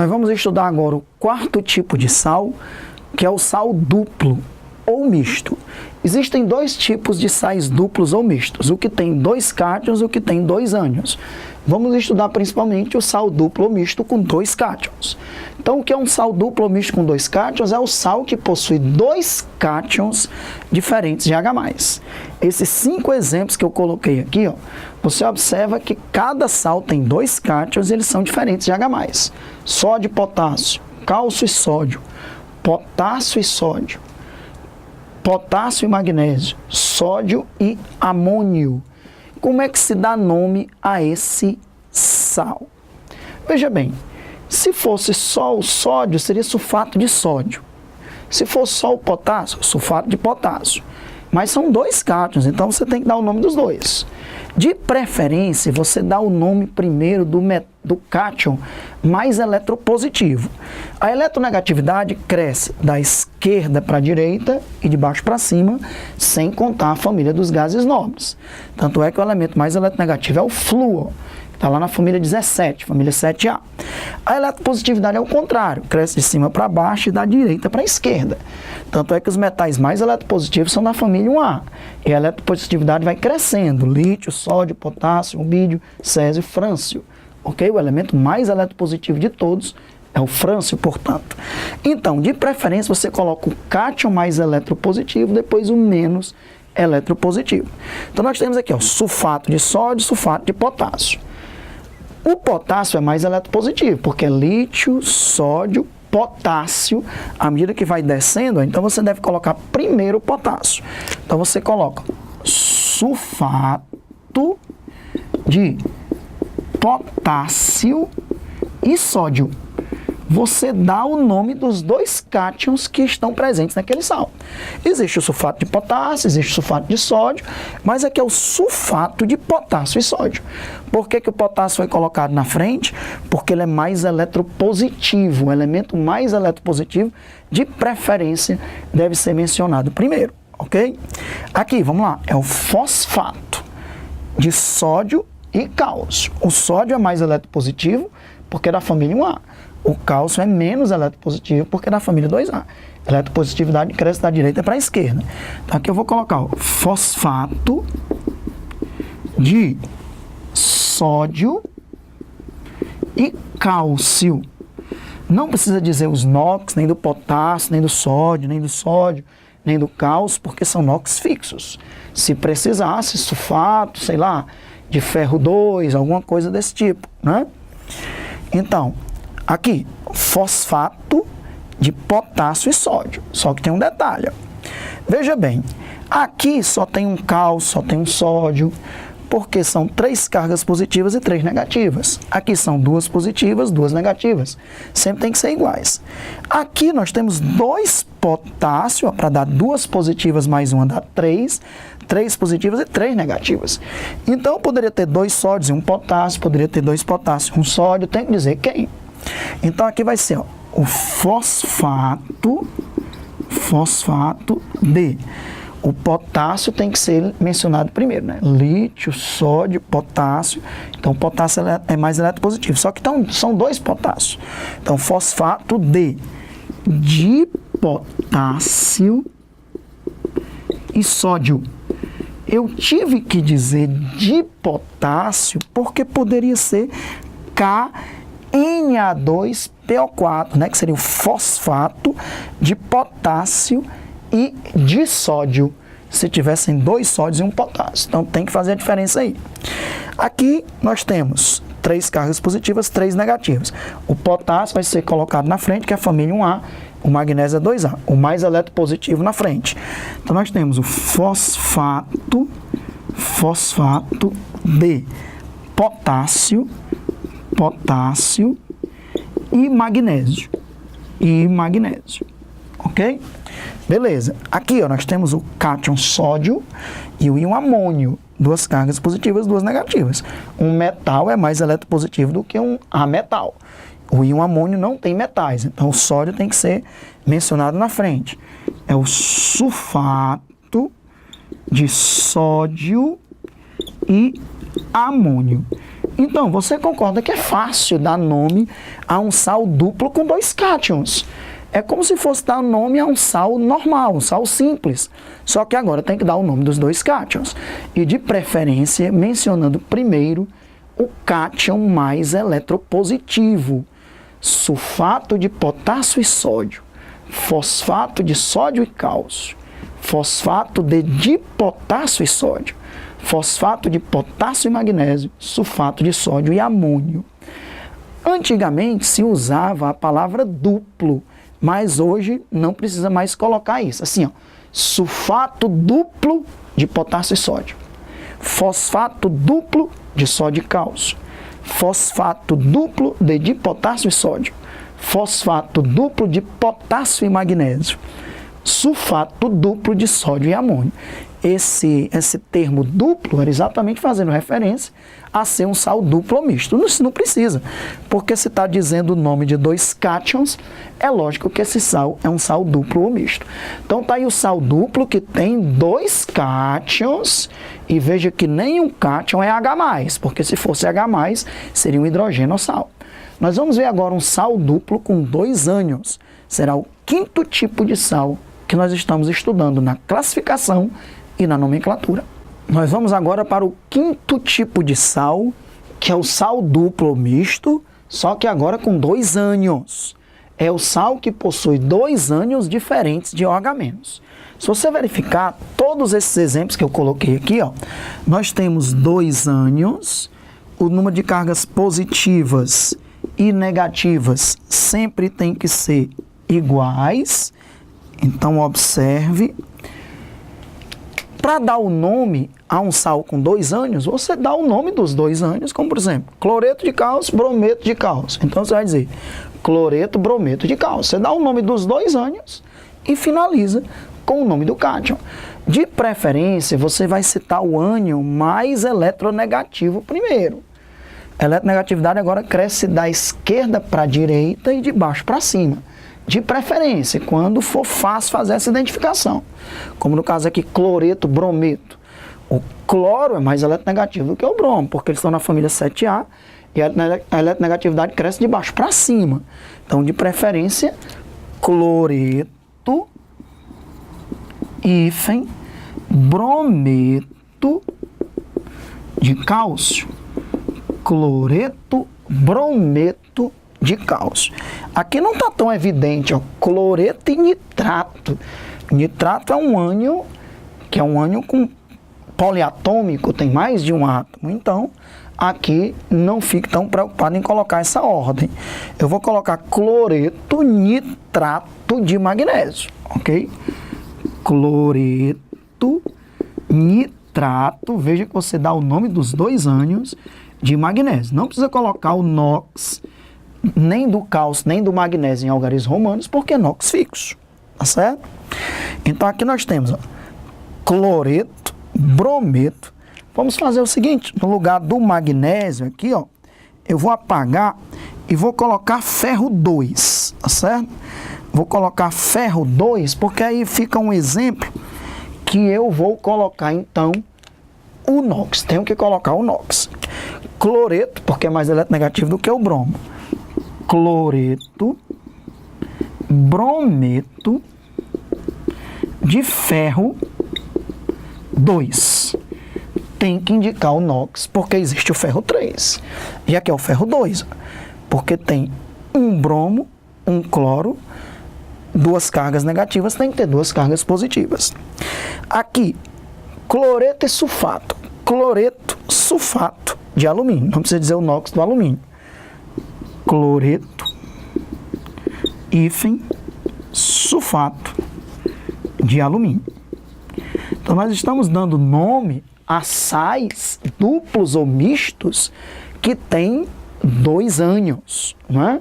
Nós vamos estudar agora o quarto tipo de sal, que é o sal duplo ou misto. Existem dois tipos de sais duplos ou mistos, o que tem 2 cátions e o que tem 2 ânions. Vamos estudar principalmente o sal duplo ou misto com 2 cátions. Então, o que é um sal duplo ou misto com 2 cátions? É o sal que possui 2 cátions diferentes de H+. Esses 5 exemplos que eu coloquei aqui, ó, você observa que cada sal tem 2 cátions e eles são diferentes de H+. Sódio e potássio, cálcio e sódio, potássio e sódio, potássio e magnésio, sódio e amônio. Como é que se dá nome a esse sal? Veja bem, se fosse só o sódio, seria sulfato de sódio. Se fosse só o potássio, sulfato de potássio. Mas são 2 cátions, então você tem que dar o nome dos dois. De preferência, você dá o nome primeiro do cátion mais eletropositivo. A eletronegatividade cresce da esquerda para a direita e de baixo para cima, sem contar a família dos gases nobres. Tanto é que o elemento mais eletronegativo é o flúor, que está lá na família 17, família 7A. A eletropositividade é o contrário, cresce de cima para baixo e da direita para a esquerda. Tanto é que os metais mais eletropositivos são da família 1A. E a eletropositividade vai crescendo, lítio, sódio, potássio, rubídio, césio e frâncio. Ok? O elemento mais eletropositivo de todos é o frâncio, portanto. Então, de preferência, você coloca o cátion mais eletropositivo, depois o menos eletropositivo. Então, nós temos aqui, ó, sulfato de sódio, sulfato de potássio. O potássio é mais eletropositivo, porque é lítio, sódio, potássio. À medida que vai descendo, então você deve colocar primeiro o potássio. Então, você coloca sulfato de potássio e sódio. Você dá o nome dos 2 cátions que estão presentes naquele sal. Existe o sulfato de potássio, existe o sulfato de sódio, mas aqui é o sulfato de potássio e sódio. Por que o potássio foi colocado na frente? Porque ele é mais eletropositivo. O elemento mais eletropositivo, de preferência, deve ser mencionado primeiro, ok? Aqui, vamos lá, é o fosfato de sódio e cálcio. O sódio é mais eletropositivo porque é da família 1A. O cálcio é menos eletropositivo porque é da família 2A. A eletropositividade cresce da direita para a esquerda. Então aqui eu vou colocar o fosfato de sódio e cálcio. Não precisa dizer os NOx, nem do potássio, nem do sódio, nem do cálcio, porque são NOx fixos. Se precisasse, sulfato, sei lá, de ferro 2, alguma coisa desse tipo, né? Então, aqui, fosfato de potássio e sódio. Só que tem um detalhe. Veja bem, aqui só tem um cálcio, só tem um sódio, porque são 3 cargas positivas e 3 negativas. Aqui são 2 positivas, 2 negativas. Sempre tem que ser iguais. Aqui nós temos 2 potássio, para dar 2 positivas mais 1 dá 3. 3 positivas e 3 negativas. Então, poderia ter 2 sódios e 1 potássio, poderia ter 2 potássios e 1 sódio, tem que dizer quem. Então, aqui vai ser, ó, o fosfato de. O potássio tem que ser mencionado primeiro, né? Lítio, sódio, potássio. Então, o potássio é mais eletropositivo. Só que são 2 potássios. Então, fosfato de potássio e sódio. Eu tive que dizer de potássio porque poderia ser KNA2PO4, né? Que seria o fosfato de potássio e de sódio, se tivessem 2 sódios e 1 potássio. Então, tem que fazer a diferença aí. Aqui, nós temos 3 cargas positivas, 3 negativas. O potássio vai ser colocado na frente, que é a família 1A. O magnésio é 2A, o mais eletropositivo na frente. Então, nós temos o fosfato de potássio e magnésio. Ok? Beleza. Aqui, ó, nós temos o cátion sódio e o íon amônio. 2 cargas positivas, 2 negativas. Um metal é mais eletropositivo do que um ametal. O íon amônio não tem metais, então o sódio tem que ser mencionado na frente. É o sulfato de sódio e amônio. Então, você concorda que é fácil dar nome a um sal duplo com 2 cátions. É como se fosse dar nome a um sal normal, um sal simples. Só que agora tem que dar o nome dos 2 cátions. E de preferência, mencionando primeiro o cátion mais eletropositivo. Sulfato de potássio e sódio, fosfato de sódio e cálcio, fosfato de dipotássio e sódio, fosfato de potássio e magnésio, sulfato de sódio e amônio. Antigamente se usava a palavra duplo, mas hoje não precisa mais colocar isso. Assim, ó, sulfato duplo de potássio e sódio, fosfato duplo de sódio e cálcio, fosfato duplo de dipotássio e sódio, fosfato duplo de potássio e magnésio, sulfato duplo de sódio e amônio. Esse termo duplo era exatamente fazendo referência a ser um sal duplo ou misto. Isso não precisa, porque se está dizendo o nome de 2 cátions, é lógico que esse sal é um sal duplo ou misto. Então está aí o sal duplo que tem 2 cátions, e veja que nenhum cátion é H+, porque se fosse H+, seria um hidrogenossal. Nós vamos ver agora um sal duplo com 2 ânions. Será o 5º tipo de sal que nós estamos estudando na classificação e na nomenclatura. Nós vamos agora para o 5º tipo de sal, que é o sal duplo ou misto, só que agora com 2 ânions. É o sal que possui 2 ânions diferentes de OH-. Se você verificar todos esses exemplos que eu coloquei aqui, ó, nós temos 2 ânions, o número de cargas positivas e negativas sempre tem que ser iguais. Então, observe. Para dar o nome a um sal com 2 ânions, você dá o nome dos 2 ânions, como por exemplo, cloreto de cálcio, brometo de cálcio. Então, você vai dizer cloreto, brometo de cálcio. Você dá o nome dos 2 ânions e finaliza com o nome do cátion. De preferência, você vai citar o ânion mais eletronegativo primeiro. A eletronegatividade agora cresce da esquerda para a direita e de baixo para cima. De preferência, quando for fácil fazer essa identificação. Como no caso aqui, cloreto, brometo. O cloro é mais eletronegativo do que o bromo, porque eles estão na família 7A e a eletronegatividade cresce de baixo para cima. Então, de preferência, cloreto, hífen, brometo de cálcio. Cloreto, brometo de cálcio. Aqui não está tão evidente, ó, cloreto e nitrato. Nitrato é um ânion, que é um ânion com poliatômico, tem mais de um átomo. Então, aqui não fique tão preocupado em colocar essa ordem. Eu vou colocar cloreto, nitrato de magnésio, ok? Cloreto, nitrato, veja que você dá o nome dos 2 ânions de magnésio. Não precisa colocar o NOx, nem do cálcio, nem do magnésio em algarismos romanos, porque é NOx fixo, tá certo? Então aqui nós temos, ó, cloreto, brometo. Vamos fazer o seguinte, no lugar do magnésio aqui, ó, eu vou apagar e vou colocar ferro 2, tá certo? Vou colocar ferro 2, porque aí fica um exemplo que eu vou colocar então o NOx. Tenho que colocar o NOx. Cloreto, porque é mais eletronegativo do que o bromo. Cloreto, brometo de ferro 2. Tem que indicar o NOx, porque existe o ferro 3. E aqui é o ferro 2, porque tem um bromo, um cloro, 2 cargas negativas, tem que ter 2 cargas positivas. Aqui, cloreto e sulfato. Cloreto, sulfato de alumínio. Não precisa dizer o NOx do alumínio. Cloreto, hífen, sulfato de alumínio. Então, nós estamos dando nome a sais duplos ou mistos que têm 2 ânions, não é?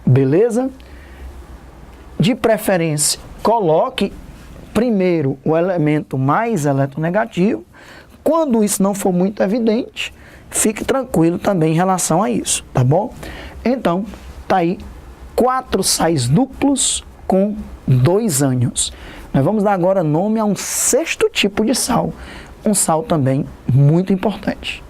Beleza? De preferência, coloque primeiro o elemento mais eletronegativo. Quando isso não for muito evidente, fique tranquilo também em relação a isso, tá bom? Então, tá aí 4 sais duplos com 2 ânions. Nós vamos dar agora nome a um 6º tipo de sal, um sal também muito importante.